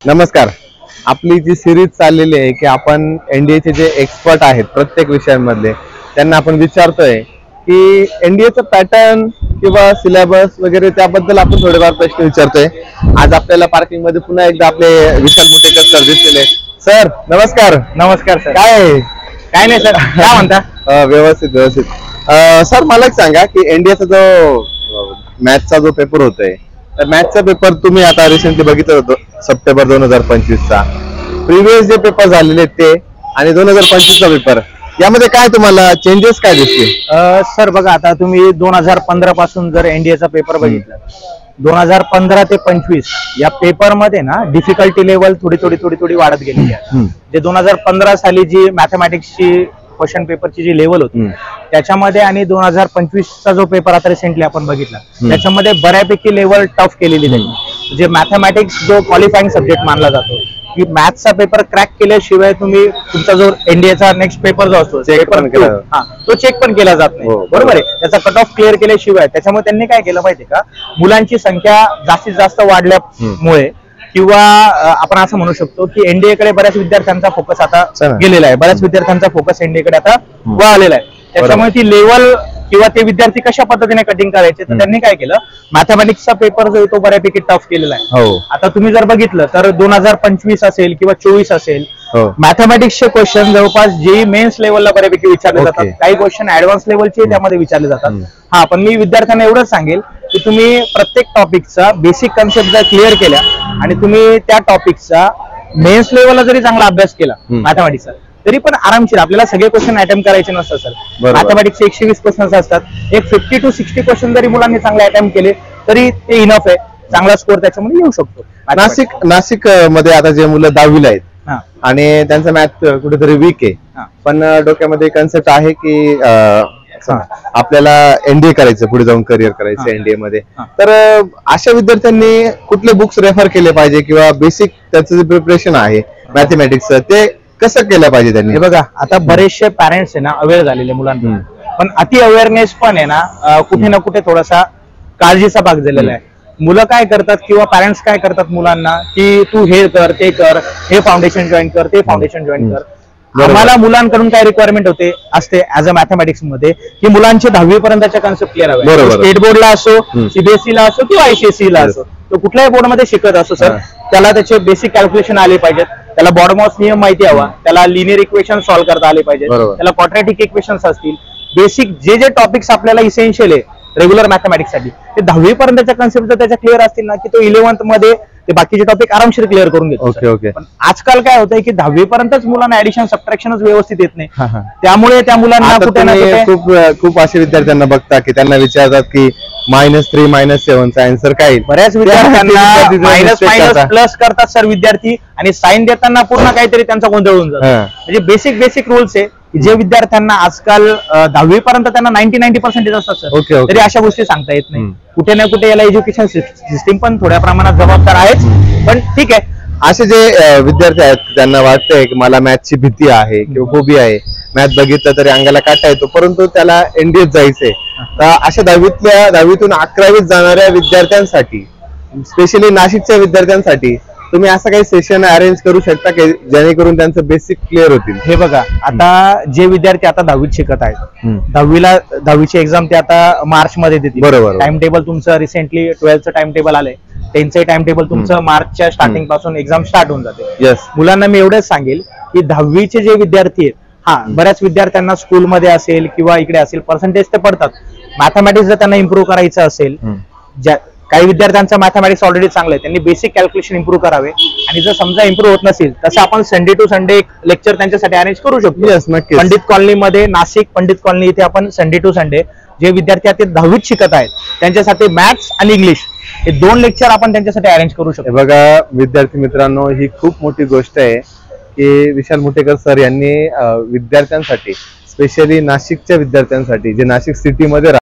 नमस्कार. आपली जी सिरीज चाललेली आहे की आपण एनडीएचे जे एक्सपर्ट आहेत प्रत्येक विषयांमधले त्यांना आपण विचारतोय की एनडीएचं पॅटर्न किंवा सिलेबस वगैरे त्याबद्दल आपण थोडेफार प्रश्न विचारतोय. आज आपल्याला पार्किंग मध्ये पुन्हा एकदा आपले विशाल मुटेकर सर दिसलेले. सर नमस्कार. नमस्कार सर. काय नाही सर, काय म्हणता? व्यवस्थित. सर मला एक सांगा की एनडीएचा जो मॅथचा जो पेपर होतोय तर मॅथचा पेपर तुम्ही आता रिसेंटली बघितलं होतं सप्टेंबर 2025चा. प्रिव्हियस जे पेपर झालेले ते आणि 2025चा पेपर यामध्ये काय तुम्हाला चेंजेस काय दिसतील? सर बघा, आता तुम्ही 2015 पासून जर एनडीएचा पेपर बघितला, 2015 ते 25 या पेपर मध्ये ना डिफिकल्टी लेवल थोडी वाढत गेलेली आहे. जे 2015 साली जी मॅथमॅटिक्सची क्वेश्चन पेपरची जी लेवल होती त्याच्यामध्ये आणि 2025चा जो पेपर आता रिसेंटली आपण बघितला त्याच्यामध्ये बऱ्यापैकी लेवल टफ केलेली आहे. जे मॅथमॅटिक्स जो क्वालिफाईंग सब्जेक्ट मानला जातो की मॅथ्सचा पेपर क्रॅक केल्याशिवाय तुम्ही तुमचा जो एनडीएचा नेक्स्ट पेपर जो असतो तो चेक पण केला जात नाही. बरोबर आहे. त्याचा कट ऑफ क्लिअर केल्याशिवाय, त्याच्यामुळे त्यांनी काय केलं माहितीये का, मुलांची संख्या जास्तीत जास्त वाढल्यामुळे किंवा आपण असं म्हणू शकतो की एनडीए कडे बऱ्याच विद्यार्थ्यांचा फोकस आता गेलेला आहे. बऱ्याच विद्यार्थ्यांचा फोकस एनडीए कडे आता वळालेला आहे. त्याच्यामुळे ती लेवल किंवा ते विद्यार्थी कशा पद्धतीने कटिंग करायचे तर त्यांनी काय केलं, मॅथमॅटिक्सचा पेपर जो आहे तो बऱ्यापैकी टफ केलेला आहे. आता तुम्ही जर बघितलं तर 2025 असेल किंवा 24 असेल, मॅथमॅटिक्सचे क्वेश्चन जवळपास जेई मेन्स लेवलला बऱ्यापैकी विचारले जातात. काही क्वेश्चन ऍडव्हान्स लेवलचे त्यामध्ये विचारले जातात. पण मी विद्यार्थ्यांना एवढंच सांगेल की तुम्ही प्रत्येक टॉपिकचा बेसिक कन्सेप्ट जर क्लिअर केल्या आणि तुम्ही त्या टॉपिकचा मेन्स लेवलला जरी चांगला अभ्यास केला मॅथमॅटिक्सचा, तरी पण आरामशीर आपल्याला सगळे क्वेश्चन अटेम्प्ट करायचे नसतात सर. मॅथमॅटिक्सचे 120 क्वेश्चन असतात. एक 50 to 60 क्वेश्चन जरी मुलांनी चांगले अटेम्प्ट केले तरी ते इनफ आहे. चांगला स्कोर त्याच्यामध्ये येऊ शकतो. नाशिक मध्ये आता जे मुलं 10वीला आहेत आणि त्यांचं मॅथ कुठेतरी वीक आहे, पण डोक्यामध्ये कन्सेप्ट आहे की आपल्याला एनडीए करायचं, पुढे जाऊन करिअर करायचं एनडीए मध्ये, तर अशा विद्यार्थ्यांनी कुठले बुक्स रेफर केले पाहिजे किंवा बेसिक त्याचं जे प्रिपरेशन आहे मॅथमॅटिक्सचं ते कसं केलं पाहिजे त्यांनी? हे बघा, आता बरेचसे पॅरेंट्स आहे ना अवेअर झालेले मुलांना, पण अति अवेअरनेस पण आहे ना कुठे ना कुठे थोडासा काळजीचा भाग झालेला आहे. मुलं काय करतात किंवा पॅरेंट्स काय करतात मुलांना की तू हे कर, ते कर, हे फाउंडेशन जॉईन कर, ते फाउंडेशन जॉईन कर. आम्हाला मुलांकडून काय रिक्वायरमेंट असते ऍज अ मॅथमॅटिक्स मध्ये की मुलांचे 10वी पर्यंतच्या कन्सेप्ट क्लिअर हवे. स्टेट बोर्डला असो, सीबीएसई ला असो किंवा आयसीएसई ला असो, तो कुठल्याही बोर्ड मध्ये शिकत असो सर, त्याला त्याचे बेसिक कॅल्क्युलेशन आले पाहिजेत, त्याला बॉडमॉस नियम माहिती हवा, त्याला लिनियर इक्वेशन सॉल्व्ह करता आले पाहिजे, त्याला क्वाड्रॅटिक इक्वेशन्स असतील. बेसिक जे टॉपिक्स आपल्याला इसेन्शियल आहे रेग्युलर मॅथमॅटिक्स साठी, ते 10वी पर्यंतच्या कन्सेप्ट जर त्याच्या क्लिअर असतील ना की तो 11th मध्ये ते बाकीचे टॉपिक आरामशीर क्लिअर करून घेतो. पण आजकाल काय होतंय की 10वी पर्यंतच मुलांना ऍडिशन सबट्रॅक्शनच व्यवस्थित येत नाही. त्यामुळे त्या मुलांना कुठे ना कुठे खूप असे विद्यार्थ्यांना बघता की त्यांना विचारतात की -3 -7 आन्सर काय. बऱ्याच विद्यार्थ्यांना मायनस प्लस करतात सर विद्यार्थी, आणि साईन देताना पूर्ण काहीतरी त्यांचा गोंधळ होऊन जातो. म्हणजे बेसिक रूल्स आहे जे विद्यार्थ्यांना आजकाल 10वी पर्यंत त्यांना 90% असतात सर, तरी अशा गोष्टी सांगता येत नाही. कुठे ना कुठे याला एज्युकेशन सिस्टीम पण थोड्या प्रमाणात जबाबदार आहेच. पण ठीक आहे, असे जे विद्यार्थी आहेत त्यांना वाटतंय की मला मॅथची भीती आहे किंवा फोबिया आहे, मॅथ बघितलं तरी अंगाला काटा येतो, परंतु त्याला एनडीएत जायचंय, तर अशा 10वीतून 11वीत जाणाऱ्या विद्यार्थ्यांसाठी, स्पेशली नाशिकच्या विद्यार्थ्यांसाठी तुम्ही असं काही सेशन अरेंज करू शकता की जेणेकरून त्यांचं बेसिक क्लिअर होतील? हे बघा, आता जे विद्यार्थी आता 10वीत शिकत आहेत, 10वीची एक्झाम ते आता मार्च मध्ये देतील. बरोबर. टाइम टेबल तुमचं रिसेंटली 12चं टाइम टेबल आलंय, 10चं टाइम टेबल तुमचं मार्चच्या स्टार्टिंग पासून एक्झाम स्टार्ट होऊन जाते. मुलांना मी एवढंच सांगेल की 10वीचे जे विद्यार्थी आहेत, बऱ्याच विद्यार्थ्यांना स्कूलमध्ये असेल किंवा इकडे असेल पर्सेंटेज ते पडतात. मॅथमॅटिक्स जर त्यांना इम्प्रूव्ह करायचं असेल, काही विद्यार्थ्यांचं मॅथमॅटिक्स ऑलरेडी चांगलं आहे, त्यांनी बेसिक कॅल्क्युलेशन इम्प्रूव्ह करावे. आणि जर समजा इम्प्रूव्ह होत नसेल तसं आपण संडे टू संडे एक लेक्चर त्यांच्यासाठी अरेंज करू शकतो. पंडित कॉलनीमध्ये, नाशिक पंडित कॉलनी इथे आपण संडे टू संडे जे विद्यार्थी आता 10वीत शिकत आहेत त्यांच्यासाठी मॅथ्स आणि इंग्लिश हे 2 लेक्चर आपण त्यांच्यासाठी अरेंज करू शकतो. बघा विद्यार्थी मित्रांनो, ही खूप मोठी गोष्ट आहे की विशाल मुटेकर सर यांनी विद्यार्थ्यांसाठी, स्पेशली नाशिकच्या विद्यार्थ्यांसाठी जे नाशिक सिटीमध्ये